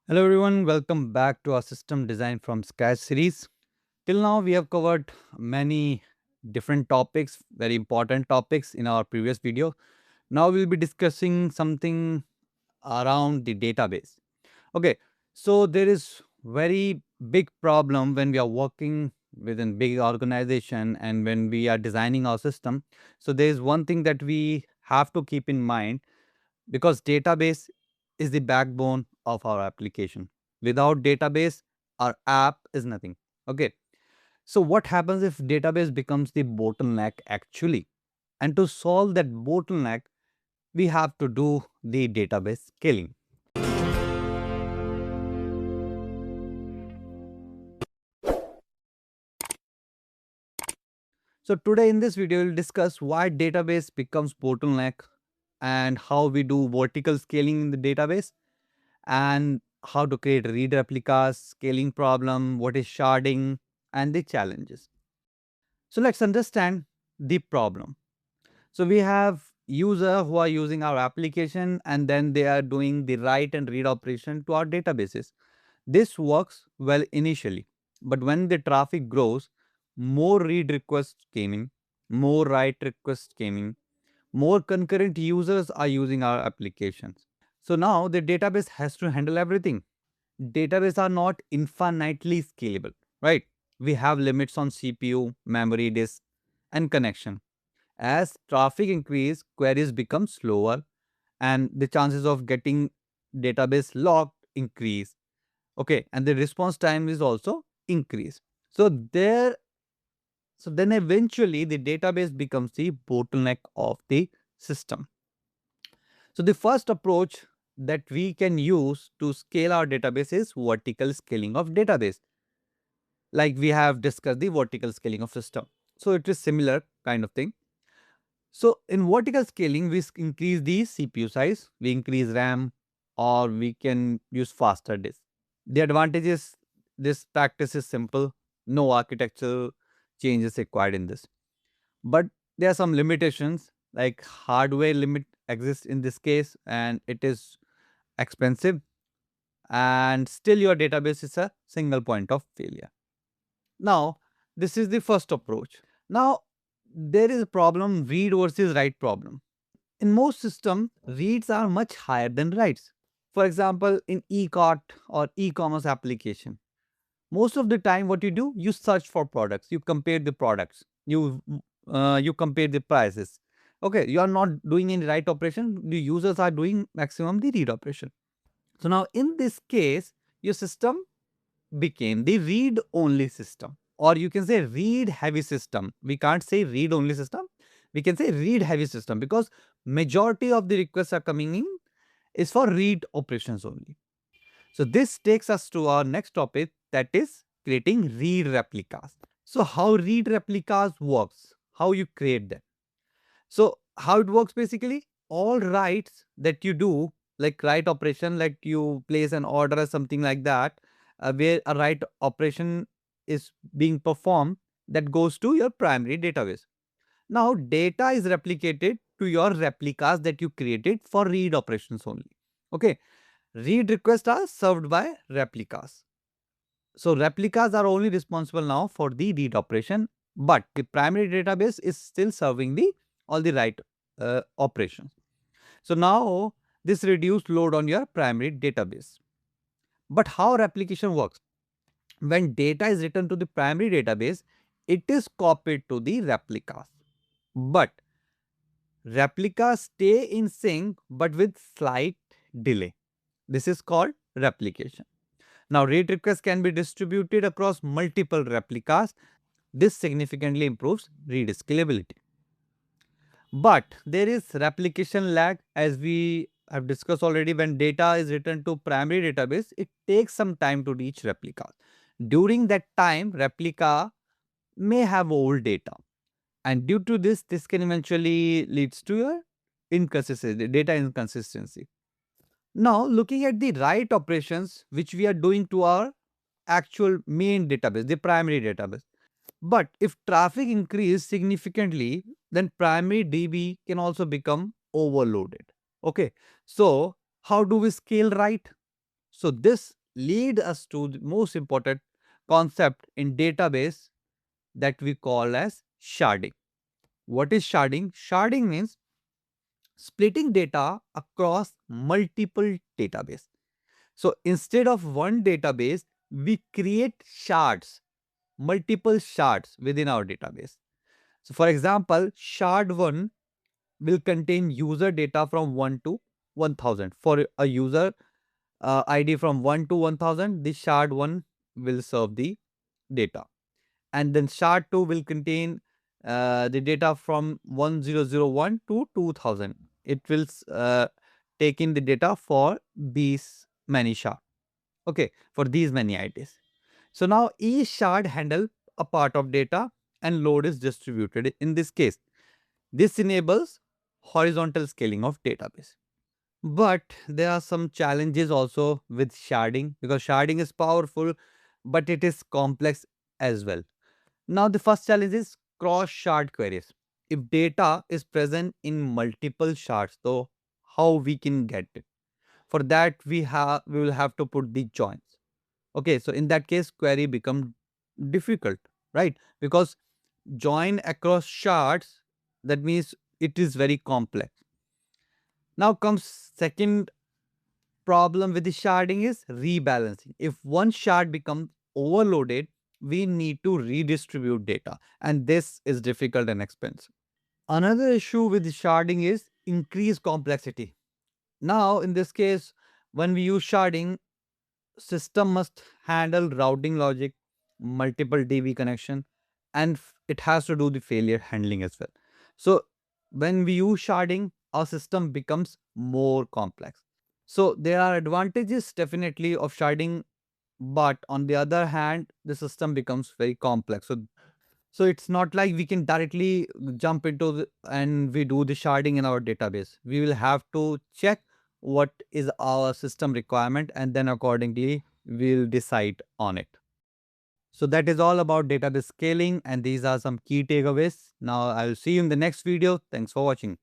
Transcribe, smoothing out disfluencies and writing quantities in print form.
Hello everyone, welcome back to our System Design from Scratch series. Till now, we have covered many different topics, very important topics in our previous video. Now we'll be discussing something around the database. Okay, so there is very big problem when we are working within big organization and when we are designing our system. So there is one thing that we have to keep in mind because database is the backbone of our application. Without database, our app is nothing. Okay. So what happens if database becomes the bottleneck actually? And to solve that bottleneck, we have to do the database scaling. So today in this video, we'll discuss why database becomes bottleneck and how we do vertical scaling in the database and how to create read replicas, scaling problem, what is sharding, and the challenges. So let's understand the problem. So we have user who are using our application and then they are doing the write and read operation to our databases. This works well initially, but when the traffic grows, more read requests came in, more write requests came in, more concurrent users are using our applications. So now the database has to handle everything. Databases are not infinitely scalable, right? We have limits on CPU, memory, disk, and connection. As traffic increases, queries become slower and the chances of getting database locked increase. Okay, and the response time is also increased. So then eventually the database becomes the bottleneck of the system. So the first approach that we can use to scale our database is vertical scaling of database. Like we have discussed the vertical scaling of system. So it is similar kind of thing. So in vertical scaling, we increase the CPU size, we increase RAM, or we can use faster disk. The advantage is this practice is simple, no architectural changes required in this. But there are some limitations like hardware limit exists in this case and it is expensive and still your database is a single point of failure. Now, this is the first approach. Now, there is a problem read versus write problem. In most systems, reads are much higher than writes. For example, in e-cart or e-commerce application, most of the time what you do, you search for products, you compare the products, you compare the prices. Okay, you are not doing any write operation, the users are doing maximum the read operation. So now in this case, your system became the read only system, or you can say read heavy system. We can't say read only system, we can say read heavy system because majority of the requests are coming in is for read operations only. So this takes us to our next topic, that is creating read replicas. So how read replicas works, how you create them. So how it works basically, all writes that you do, like write operation, like you place an order or something like that, where a write operation is being performed, that goes to your primary database. Now data is replicated to your replicas that you created for read operations only. Okay, read requests are served by replicas. So replicas are only responsible now for the read operation, but the primary database is still serving the all the write operations. So now this reduced load on your primary database. But how replication works? When data is written to the primary database, it is copied to the replicas. But replicas stay in sync but with slight delay. This is called replication. Now, read requests can be distributed across multiple replicas. This significantly improves read scalability. But there is replication lag, as we have discussed already. When data is written to primary database, it takes some time to reach replicas. During that time, replica may have old data. And due to this can eventually leads to a inconsistency, data inconsistency. Now, looking at the write operations which we are doing to our actual main database, the primary database. But if traffic increases significantly, then primary DB can also become overloaded. Okay, so how do we scale write? So this lead us to the most important concept in database that we call as sharding. What is sharding? Sharding means splitting data across multiple database. So instead of one database, we create shards, multiple shards within our database. So for example, shard 1 will contain user data from 1 to 1000. For a user ID from 1 to 1000, this shard 1 will serve the data. And then shard 2 will contain the data from 1001 to 2000. It will take in the data for these many shards. Okay, for these many IDs. So now each shard handle a part of data and load is distributed in this case. This enables horizontal scaling of database. But there are some challenges also with sharding, because sharding is powerful, but it is complex as well. Now the first challenge is cross shard queries. If data is present in multiple shards, so how we can get it? For that we will have to put the joins. Okay, so in that case query become difficult, right? Because join across shards, that means it is very complex. Now comes second problem with the sharding is rebalancing. If one shard becomes overloaded, we need to redistribute data, and this is difficult and expensive. Another issue with the sharding is increased complexity. Now in this case, when we use sharding, system must handle routing logic, multiple DB connection, and it has to do the failure handling as well. So when we use sharding, our system becomes more complex. So there are advantages definitely of sharding, but on the other hand, the system becomes very complex. So it's not like we can directly jump into and we do the sharding in our database. We will have to check what is our system requirement, and then accordingly we'll decide on it. So that is all about database scaling, and these are some key takeaways. Now I'll see you in the next video. Thanks for watching.